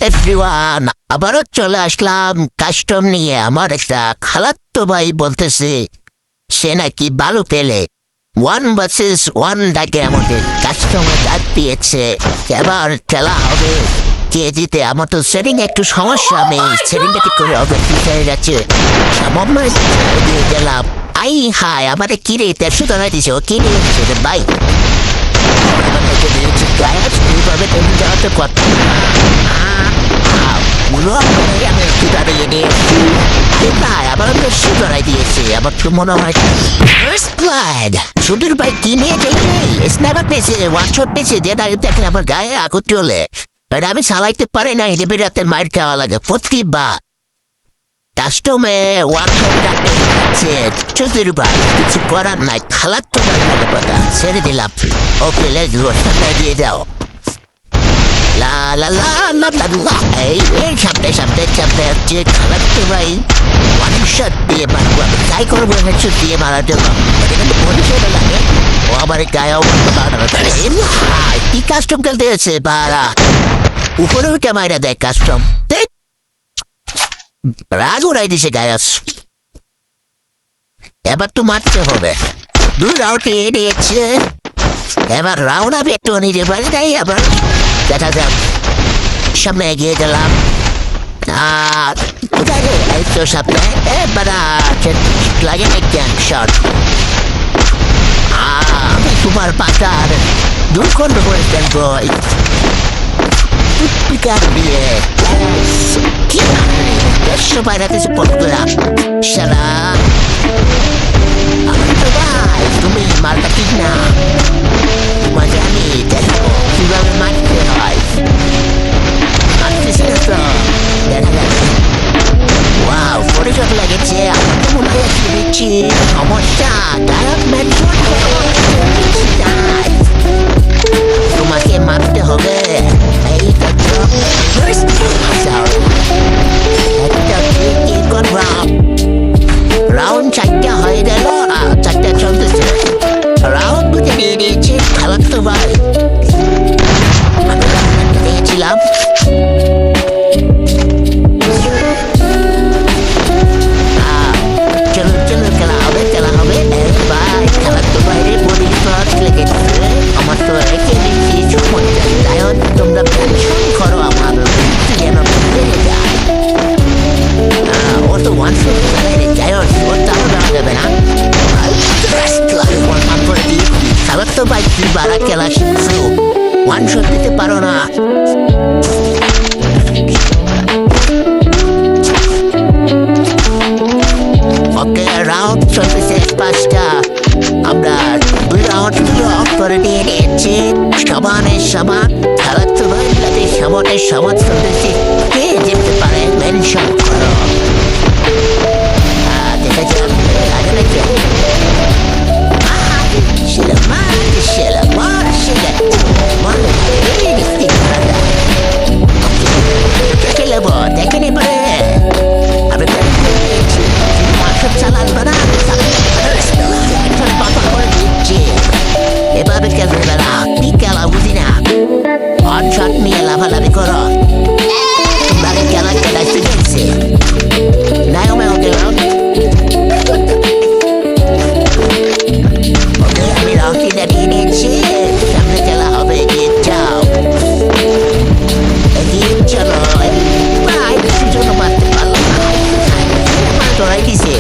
Everyone, আবারও চলে আসলাম custom নিয়ে। আমার একটা খালাতো ভাই বলতেছে সে নাকি বালু পেলে 1 vs 1 ডাকে আমাদের কাস্টমে ডাক দিয়েছে। এবার খেলা হবে কে জিতে। আমার তো সেটিং একটু সমস্যা, আমি সেটিংটা ঠিক করে হবে ঠিক হয়ে যাচ্ছে। সামান্য দিয়ে গেলাম। আই হাই, আমাদের কিরে 150 টাকা দিছে। ও কিনে ভাই এইভাবে তুমি যাওয়া তো কথা আবার সুতরাই দিয়েছে। আমার তো মনে হয় সুদূর ভাই কিনে স্ন্যাপার পেয়েছে, ওয়ানশট পেয়েছে, যে দাঁড়িয়ে দেখলে আমার গায়ে আগুন চলে। আমি চালাইতে পারি না, হেঁটে বেড়াতে মাইর খাওয়া লাগে প্রতিবার। কাস্টমে ওয়ানশট ডাকছে চৌধুরী ভাই, কিছু করার নাই। খালার তো কথা ছেড়ে দিলাম। ওকে লেটস গো, দিয়ে যাও। লা লা লা লা লা লা। এই সামনে সামনে সামনে হচ্ছে খালাতো ভাই ওয়ান শট দিয়ে মারবো। আমি ট্রাই করবো হেডশট দিয়ে মারার জন্য, কিন্তু পরিচয়টা লাগে। ও আমার গায়ে কি কাস্টম খেলতে হয়েছে বারা, উপরে উঠে মাইরা দেয় কাস্টম। রাগ উড়াই দিছে গায়াস। এবার তো মারতে হবে। 2 রাউন্ড নিয়েছে, এবার রাউন্ড হবে একটু নিজে পারে তাই। আবার দেখা যাক, সামনে এগিয়ে গেলাম। আর এই তো সামনে এবার লাগে শট। আমি তোমার পাতার দূর করবো করে ফেলবো দিয়ে। কি দেড়শো বাইরাতে পড়তোরা সারা। আমার তো ভাই তুমি মালটা ঠিক না, তোমাকে আমি দেখাবো কিভাবে মারতে হয়। মারতেছি না তো, দেখা যাচ্ছে। ওয়াও, পরিচয় লেগেছে। আমার তো মনে হয় দিচ্ছি সমস্যা। তোমাকে মারতে হবে। এইটা রাউন্ড 4টা হয়ে গেল, 4টা চলতেছে। রাউন্ড বুঝে নিয়ে নিয়েছে খালাতো ভাই। দিয়েছিলাম চলো চলো, খেলা হবে খেলা হবে। ভাই খালাতো বাইরে বডি শট লেগেছে। আমার তো রেখে দিচ্ছি সমস্যা। যাই হোক, তোমরা টেনশন করো, আমার যেন বেড়ে যায়। ও তো ওয়ান শট যাই হোক, ওর তাও দেওয়া যাবে না। খালাতো ভাই কি বাড়া খেলা শিখছো, ওয়ান শট দিতে পারো না। ওকে, রাউন্ড চলতেছে 5টা। আমরা 2 রাউন্ড অফ করে নিয়ে নিয়েছি। সমানের সমান খালাতো ভাই সমানের সমান চলতেছে। কে জিততে পারে মেনশন করো। দেখা যাক লাগে নাকি। দেখে নি পারে এভাবে খেলতে না, কি খেলা বুঝি না। অনশট নিয়ে লাভালাভি করো। তোমরা খেলা খেলাইতে গেছে নাই। ওকে, আমি রাউন্ডটি দাঁড়িয়ে নিয়েছি। সামনে খেলা হবে, এগিয়ে যাও, এগিয়ে চলো। কিছুর জন্য মারতে পারলাম না, তোরাই দিছে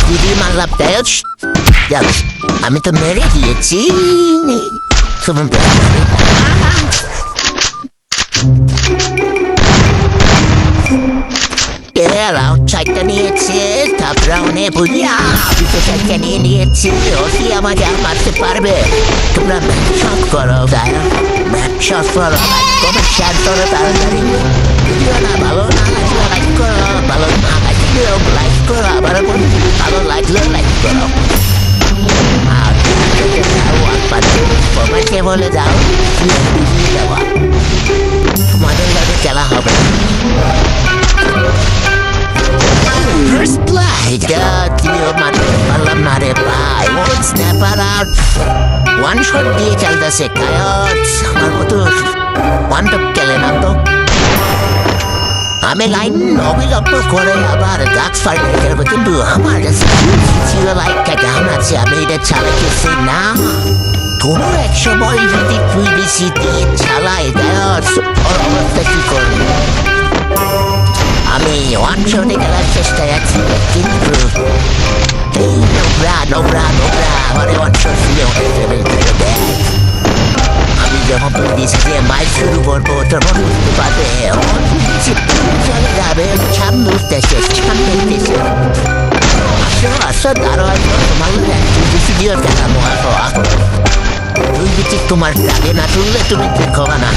দিদি মারলাম। আমি তো মেরে দিয়েছি। রাউন্ড 4টা নিয়েছে, তারপর রাউন্ডে বুঝিয়া আমি তো 4টা নিয়ে নিয়েছি। ওটি আমাকে আর মারতে পারবে। তোমরা শট করো, শট করো, কমেন্ট শেয়ার করো তাড়াতাড়ি। ভিডিও না ভালো না লাগলে লাইক করো, ভালো না লাগলেও লাইক করো, আবার ভালো লাগলেও লাইক করো। আর কমেন্টে বলে যাও দেওয়া, তোমাদের কাছে খেলা হবে। পারলাম না রে ভাই। স্ন্যাপার আউট, ওয়ান শট দিয়ে খেলতেছে কায়ত। আমার মতো আমি লাইন অবিলম্ব করে আবার গাছ ফাটিয়ে ফেলবো, কিন্তু আমার ছিল লাইটটা কেমন আছে, আমি এটা চালাইতেছি না। কোনো এক সময় যদি তুই বেশি দিয়ে চালাই দেওয়ার ওর অবস্থা কি করবি? আমি ওয়ান শটে খেলার চেষ্টায় আছি, কিন্তু এই নোংরা নোংরা নোংরা আমার ওয়ান শট দিয়ে আমি যখন তুই দিচ্ছি যে মাইক শুরু করবো তখন বুঝতে পারবে চলে যাবে সামনে উঠতেছে সামনে উঠতেছে। আসো দাঁড়ো আসো তোমার ভিডিও দেখাবো। আসো তুই যদি তোমার লাগে না তুললে তুমি দেখবা না।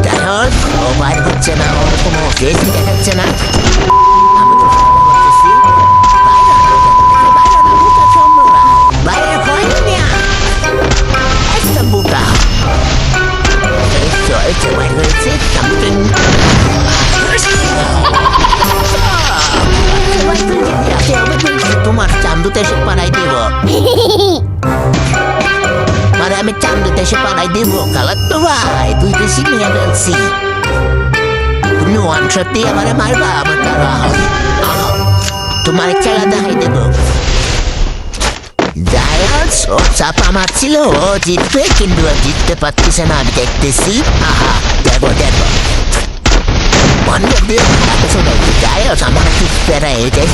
যাই হোক ও বাইর হচ্ছে না, ওর কোনো কেস দেখাচ্ছে না। আমি তো করতেছি বাইরে ভয় নিয়ে একটা বুটা বাইর হয়েছে তোমার চান্দুতে এসে পাড়াই দেব, মানে আমি চান্দুতে এসে পাড়াই দেব। কালার তো ভাই তুই বেশি নিয়ে ফেলছি, তুমি ওয়ান শট দিয়ে আমারে মারবা, আমার তারা তোমার খেলা দেখাই দেব। জায়ান্টস ও চাপা মারছিল, ও জিতবে কিন্তু জিততে পারতেছে না, আমি দেখতেছি। আহা দেখো দেখো জায়ান্টস আমার কি প্যারা এটাই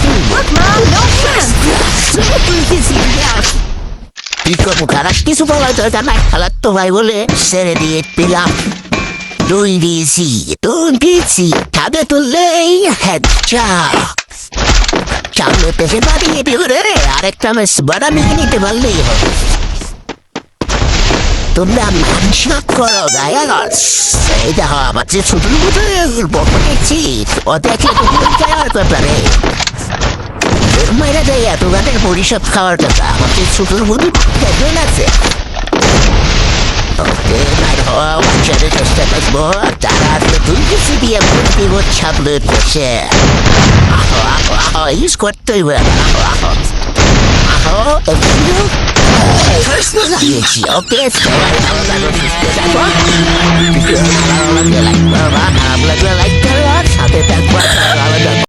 খারাপ কিছু বলার দরকার নাই, খেলার তো ভাই বলে ছেড়ে দিয়ে পেলাম। দুই দিয়েছি খাবে তুললেই সামনে পেশে বাড়িয়ে দিয়ে আরেকটা ম্যাচ বাড়ামি নিতে পারলেই হবে। তোমরা মানসিক করো গায়াস, এই দেখো আমার যে ছোট বকো দেখছি ও দেখলে যাওয়ার ব্যাপারে মেয়েরা দেয় এত গানের পরিষদ খাওয়ার কথা, আমাদের ছোট বুধু কেমন আছে। ওকে বাইর হওয়া বাচ্চাদের চেষ্টা করবো, তারা আসলে দুই কিছু দিয়ে দিব ছাপলে বসে। আহো আহো আহো ইউজ করতেই হবে। আহো আহো আহো একটু ওকে লাইক সাথে